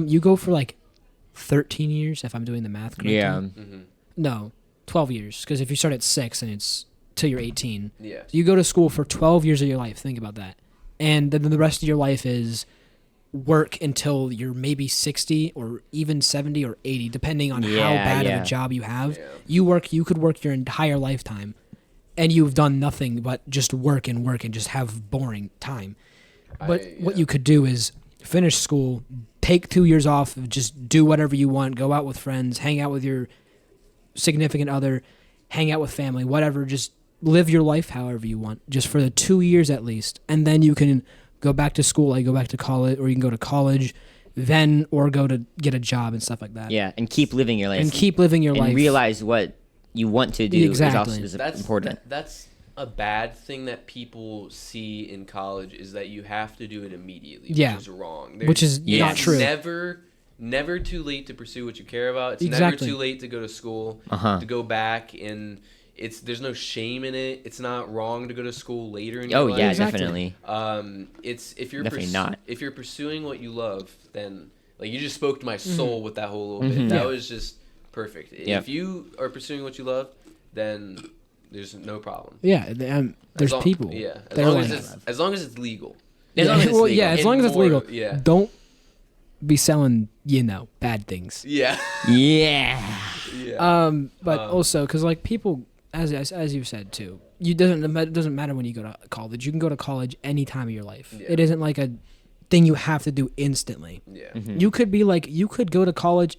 13 years if I'm doing the math correctly. Yeah. Mm-hmm. No, 12 years. Because if you start at 6 and it's till you're 18, Yeah. you go to school for 12 years of your life. Think about that. And then the rest of your life is work until you're maybe 60 or even 70 or 80, depending on how Yeah, bad yeah. of a job you have. Yeah. You could work your entire lifetime and you've done nothing but just work and just have boring time. But what you could do is finish school, take 2 years off, just do whatever you want, go out with friends, hang out with your significant other, hang out with family, whatever. Just live your life however you want, just for the 2 years at least, and then you can go back to school, like go back to college, or you can go to college, then or go to get a job and stuff like that. Yeah, and keep living your life. And keep living your life. And realize what you want to do Exactly. is important. That's a bad thing that people see in college is that you have to do it immediately, Yeah. which is wrong. Which is not true. Never too late to pursue what you care about. It's Exactly. never too late to go to school, to go back, and there's no shame in it. It's not wrong to go to school later in your life. Yeah, Exactly. definitely. If you're Definitely not. If you're pursuing what you love, then like you just spoke to my soul with that whole little bit. Mhm. That Yeah. was just perfect. Yep. If you are pursuing what you love, then there's no problem. Yeah, there's people. Yeah, that are like as long as it's legal. As long as it's well, legal. yeah, as And long as it's more, legal. yeah. Don't be selling, bad things. Yeah. Yeah. Yeah. But also, because like people, as you said too, it doesn't matter when you go to college. You can go to college any time of your life. Yeah. It isn't like a thing you have to do instantly. Yeah. Mm-hmm. You could be like, you could go to college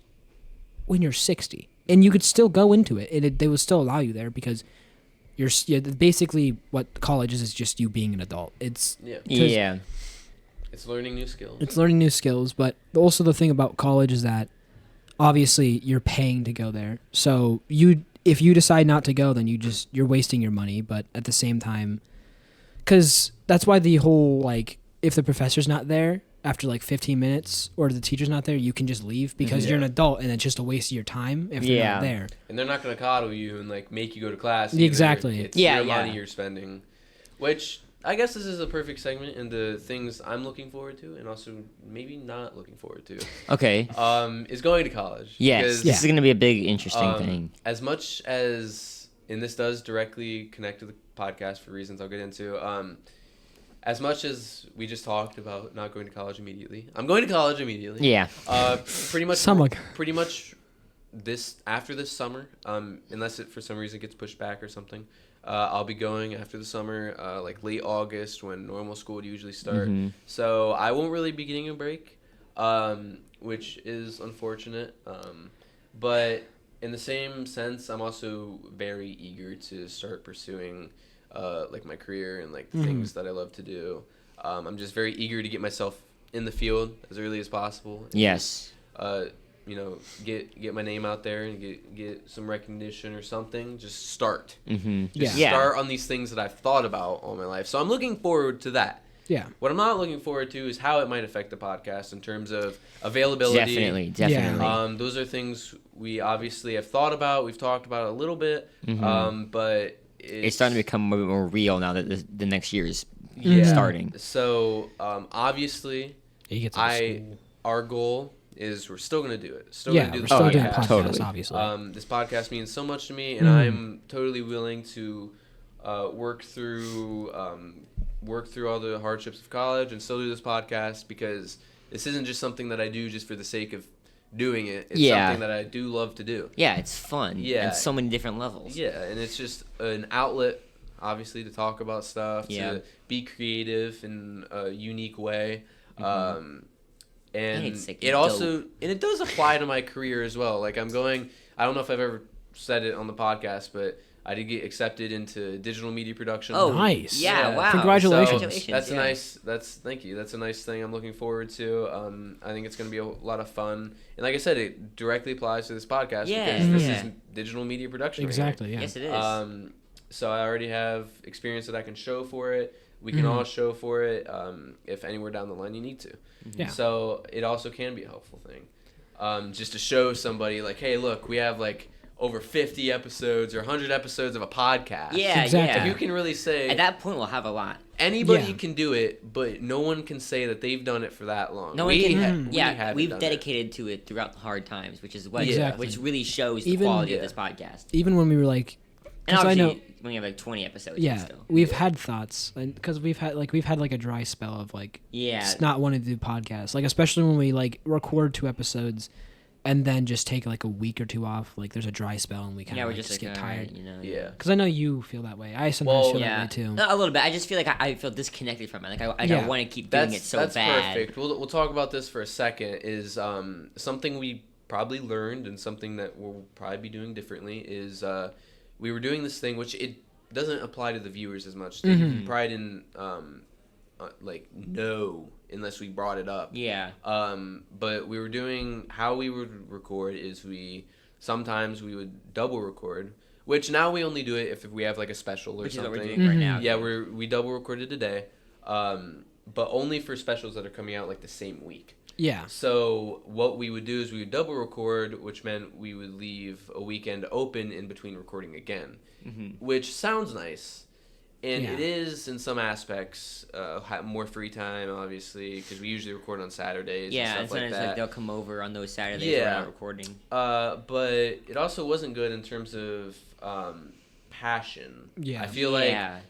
when you're 60, and you could still go into it, and they will still allow you there because you're basically what college is just you being an adult. It's Yeah. Yeah. It's learning new skills. It's learning new skills, but also the thing about college is that obviously you're paying to go there. So if you decide not to go, then you're wasting your money. But at the same time, because that's why the whole like if the professor's not there after like 15 minutes or the teacher's not there, you can just leave because you're an adult and it's just a waste of your time if they're not there. And they're not going to coddle you and like make you go to class. Either. Exactly. It's Yeah, your yeah. money you're spending, which I guess this is a perfect segment into things I'm looking forward to and also maybe not looking forward to. Okay. Is going to college. Yes. Because, This is going to be a big, interesting thing. As much as, and this does directly connect to the podcast for reasons I'll get into, as much as we just talked about not going to college immediately, I'm going to college immediately. Yeah. Pretty much. Somewhat. Pretty much. After this summer, unless it for some reason gets pushed back or something, I'll be going after the summer, like late August when normal school would usually start. Mhm. So I won't really be getting a break, which is unfortunate. But in the same sense, I'm also very eager to start pursuing like my career and like the things that I love to do. I'm just very eager to get myself in the field as early as possible. And Yes. get my name out there and get some recognition or something. Just start. Mm-hmm. Just start on these things that I've thought about all my life. So I'm looking forward to that. Yeah. What I'm not looking forward to is how it might affect the podcast in terms of availability. Definitely. Those are things we obviously have thought about. We've talked about it a little bit, Mhm. but It's starting to become a bit more real now that the next year is yeah. starting. So obviously, You get to school. our goal is we're still going to do it. Still Yeah, going to do we're the still podcast. doing podcasts, Totally. obviously. This podcast means so much to me, and I'm totally willing to work through all the hardships of college and still do this podcast because this isn't just something that I do just for the sake of doing it. It's something that I do love to do. Yeah, it's fun. Yeah. On so many different levels. Yeah, and it's just an outlet, obviously, to talk about stuff, Yeah. to be creative in a unique way. And it's, like, it also, and it does apply to my career as well. Like I don't know if I've ever said it on the podcast, but I did get accepted into digital media production. Oh, Nice. Yeah, Yeah. wow. Congratulations. That's yeah. a nice. Thank you. That's a nice thing I'm looking forward to. I think it's going to be a lot of fun, and like I said, it directly applies to this podcast Yeah, because this yeah. is digital media production. right Exactly. Yeah. Yes, it is. here. So I already have experience that I can show for it. We can all show for it if anywhere down the line you need to. Yeah. So it also can be a helpful thing, just to show somebody like, hey, look, we have like over 50 episodes or 100 episodes of a podcast. Yeah, Exactly. yeah. You can really say At that point, we'll have a lot. anybody Yeah. can do it, but no one can say that they've done it for that long. No one can. haven't We've done dedicated to it throughout the hard times, which is what, Exactly. which really shows the Even- quality of Yeah. this podcast. Even when we were like, And 'cause I obviously, know- when you have like 20 episodes. yeah, Still. we've had thoughts, and because we've had like a dry spell of like Yeah. just not wanting to do podcasts, like especially when we like record 2 episodes, and then just take like a week or 2 off. Like there's a dry spell, and we kind Yeah, of we're like, just get like, tired. alright, you know. Yeah. Because I know you feel that way. I sometimes Well, feel Yeah. that way too. No, a little bit. I just feel like I feel disconnected from it. Like I Yeah. want to keep doing it so that's bad. perfect. We'll talk about this for a second. Is something we probably learned, and something that we'll probably be doing differently, is we were doing this thing, which it doesn't apply to the viewers as much. They probably didn't know unless we brought it up. Yeah. But we were doing, how we would record is sometimes we would double record, which now we only do it if we have like a special or Which something. is what we're doing right now. Yeah, we double recorded today, but only for specials that are coming out like the same week. Yeah. So what we would do is we would double record, which meant we would leave a weekend open in between recording again, which sounds nice. And it is, in some aspects, more free time, obviously, because we usually record on Saturdays and stuff like that. They'll come over on those Saturdays we're not recording. But it also wasn't good in terms of passion. Yeah. I feel like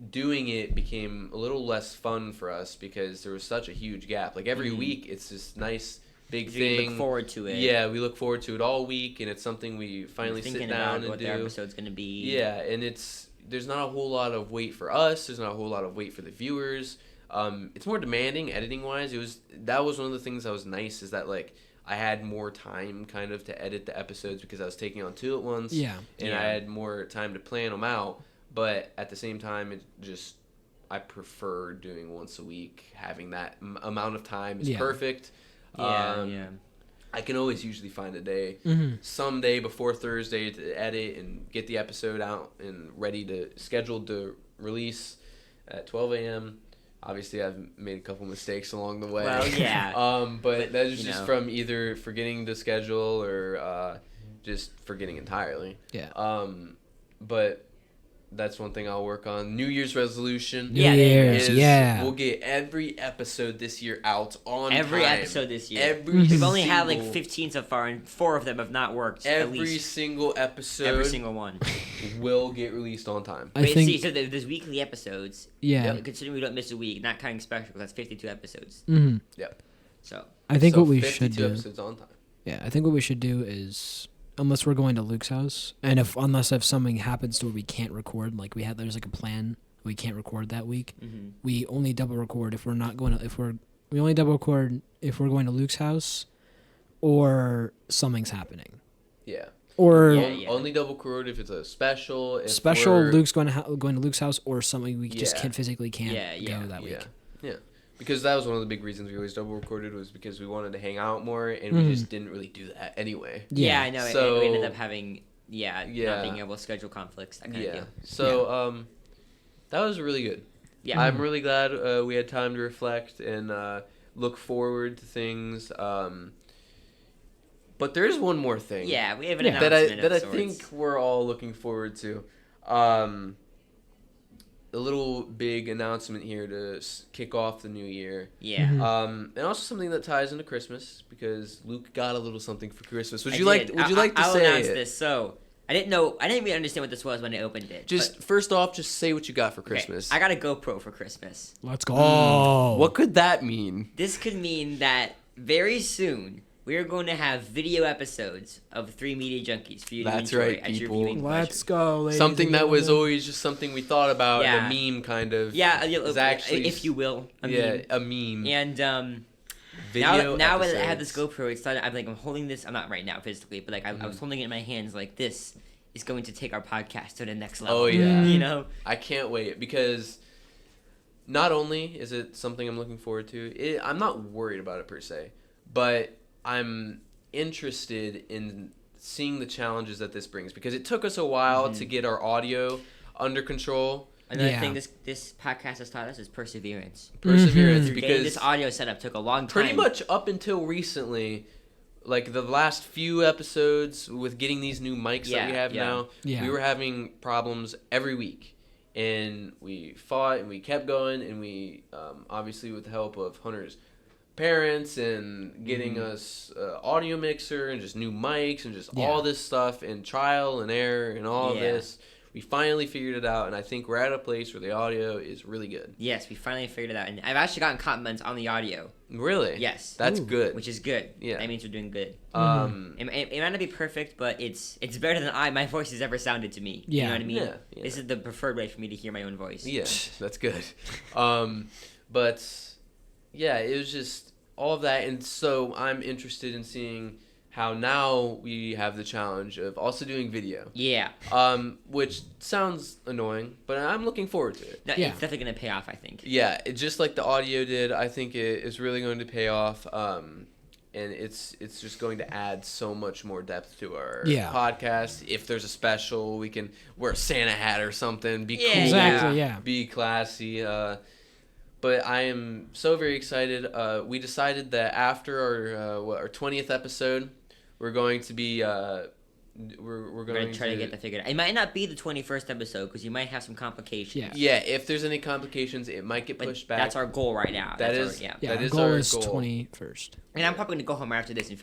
doing it became a little less fun for us because there was such a huge gap. Like, every week, it's this nice big thing. We look forward to it. Yeah, we look forward to it all week, and it's something we finally sit down and do. What the episode's going to be. Yeah, and there's not a whole lot of weight for us. There's not a whole lot of weight for the viewers. It's more demanding editing-wise. That was one of the things that was nice, is that, like, I had more time kind of to edit the episodes because I was taking on 2 at once. Yeah. And I had more time to plan them out. But at the same time, I prefer doing once a week. Having that amount of time is perfect. Yeah. I can always usually find a day, someday before Thursday, to edit and get the episode out and scheduled to release at 12 a.m. Obviously, I've made a couple mistakes along the way. Well, yeah. But that is just from either forgetting to schedule or just forgetting entirely. Yeah. But that's one thing I'll work on. New Year's resolution. New Year's, We'll get every episode this year out on time. Every episode this year. We've only had like 15 so far, and 4 of them have not worked. Every single episode. Every single one. Will get released on time. So there's weekly episodes. Yeah. Considering we don't miss a week, not counting specials, that's 52 episodes. Yep. So. I think what we should 52 do. episodes on time. Yeah, I think what we should do is, unless we're going to Luke's house, and unless something happens to where we can't record, like there's like a plan, we can't record that week. We only double record if we're not going to. We only double record if we're going to Luke's house, or something's happening. Yeah. Or only double record if it's a special. Luke's going to Luke's house, or something we just can't go that week. Yeah. Because that was one of the big reasons we always double recorded, was because we wanted to hang out more, and we just didn't really do that anyway. Yeah, I know. So, we ended up having not being able to schedule conflicts, that kind of deal. So that was really good. Yeah. I'm really glad we had time to reflect and look forward to things. But there is one more thing. Yeah, we have an announcement that I think we're all looking forward to. A little big announcement here to kick off the new year. Yeah. And also something that ties into Christmas, because Luke got a little something for Christmas. Would you like to say I'll announce this. So I didn't really understand what this was when I opened it. First off, just say what you got for Christmas. Okay, I got a GoPro for Christmas. Let's go. What could that mean? This could mean that very soon we are going to have video episodes of 3 Media Junkies for you to enjoy at your viewing pleasure. Let's go, ladies. Something that was always just something we thought about, a meme kind of. Yeah, actually, if you will. A meme. And video now that episodes. I have this GoPro, it's started, I'm holding this. I'm not right now physically, but I was holding it in my hands like this is going to take our podcast to the next level. Oh yeah. You know. I can't wait, because not only is it something I'm looking forward to, I'm not worried about it per se, but I'm interested in seeing the challenges that this brings, because it took us a while to get our audio under control. Another thing this podcast has taught us is perseverance. Because getting this audio setup took a long time. Pretty much up until recently, like the last few episodes with getting these new mics that we have now, we were having problems every week. And we fought and we kept going, and we obviously with the help of Hunter's parents and getting us audio mixer and just new mics and just all this stuff and trial and error and all this, we finally figured it out, and I think we're at a place where the audio is really good. Yes, we finally figured it out, and I've actually gotten compliments on the audio. Really? Yes. That's good. Which is good. Yeah. That means we're doing good. It might not be perfect, but it's better than my voice has ever sounded to me. Yeah. You know what I mean? Yeah. This is the preferred way for me to hear my own voice. Yeah, that's good. But yeah, it was just all of that, and so I'm interested in seeing how now we have the challenge of also doing video. Yeah. Which sounds annoying, but I'm looking forward to it. No, Yeah. it's definitely gonna pay off, I think. Yeah, just like the audio did, I think it is really going to pay off. And it's just going to add so much more depth to our podcast. If there's a special, we can wear a Santa hat or something. Be cool. Exactly. Yeah. Be classy. But I am so very excited. We decided that after our 20th episode, we're going to be we're going to try to get that figured out. It might not be the 21st episode because you might have some complications. Yeah. Yeah, if there's any complications, it might get But pushed back. that's our goal right now. That That's is- our, yeah. Yeah. That Our is goal our is goal. 21st. And I'm probably gonna go home after this and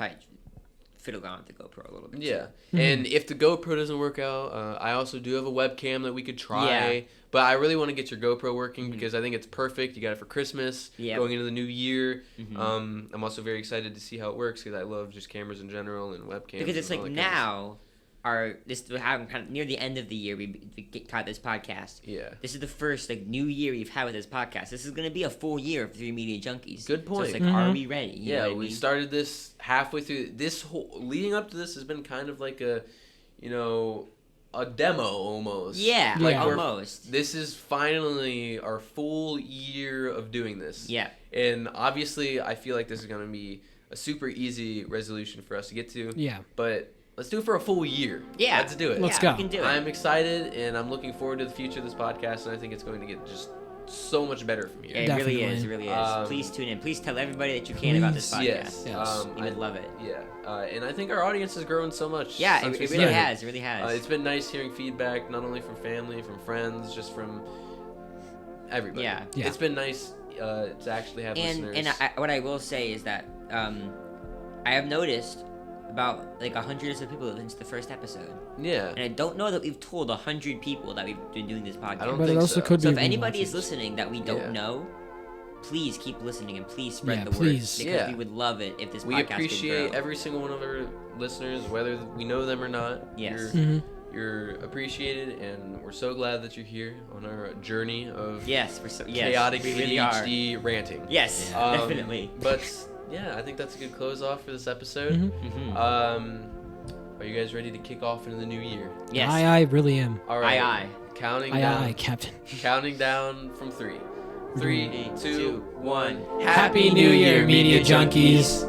fiddle around with the GoPro a little bit. Yeah, Mhm. and if the GoPro doesn't work out, I also do have a webcam that we could try. Yeah. But I really want to get your GoPro working Mhm. because I think it's perfect. You got it for Christmas, Yep. going into the new year. Mhm. I'm also very excited to see how it works because I love just cameras in general and webcams. Because it's and like all that kind of now, we're having kind of near the end of the year. We got this podcast. stuff. Yeah. This is the first new year we've had with this podcast. This is gonna be a full year of 3 Media Junkies. Good So it's point. like, are Mhm. we ready? You know Yeah, what I we mean? started this halfway through. This whole leading up to this has been kind of like a demo almost. Yeah, Like almost. This is finally our full year of doing this. Yeah. And obviously, I feel like this is going to be a super easy resolution for us to get to. Yeah. But let's do it for a full year. Yeah. Let's do it. Let's yeah, go. We can do it. I'm excited, and I'm looking forward to the future of this podcast, and I think it's going to get just so much better from here. Yeah, it really is. Definitely. It really is. Please tune in. Please tell everybody that you can about this podcast. Yes. Yes. You would love it. Yeah. And I think our audience has grown so much. Yeah, since it we really started. has. It really has. It's been nice hearing feedback, not only from family, from friends, just from everybody. Yeah. Yeah. It's been nice to actually have listeners. And what I will say is that I have noticed about like 100 or so people since the first episode, yeah. and I don't know that we've told 100 people that we've been doing this podcast. I don't But think it also so. could So be if anybody is rewatches. listening that we don't Yeah. know, please keep listening and please spread Yeah, the please. word because Yeah. we would love it if this We podcast appreciate could grow. every single one of our listeners, whether we know them or not. Yes. Mhm. You're appreciated, and we're so glad that you're here on our journey of Yes, chaotic we really are. ADHD ranting. Yes, Um, definitely. But yeah, I think that's a good close off for this episode. Mhm. Mhm. Are you guys ready to kick off into the new year? Yes. I really am. All right. Aye. Counting Aye, down. aye, Captain. Counting down from 3. 3, 2, 1. Happy New Year, Media Junkies.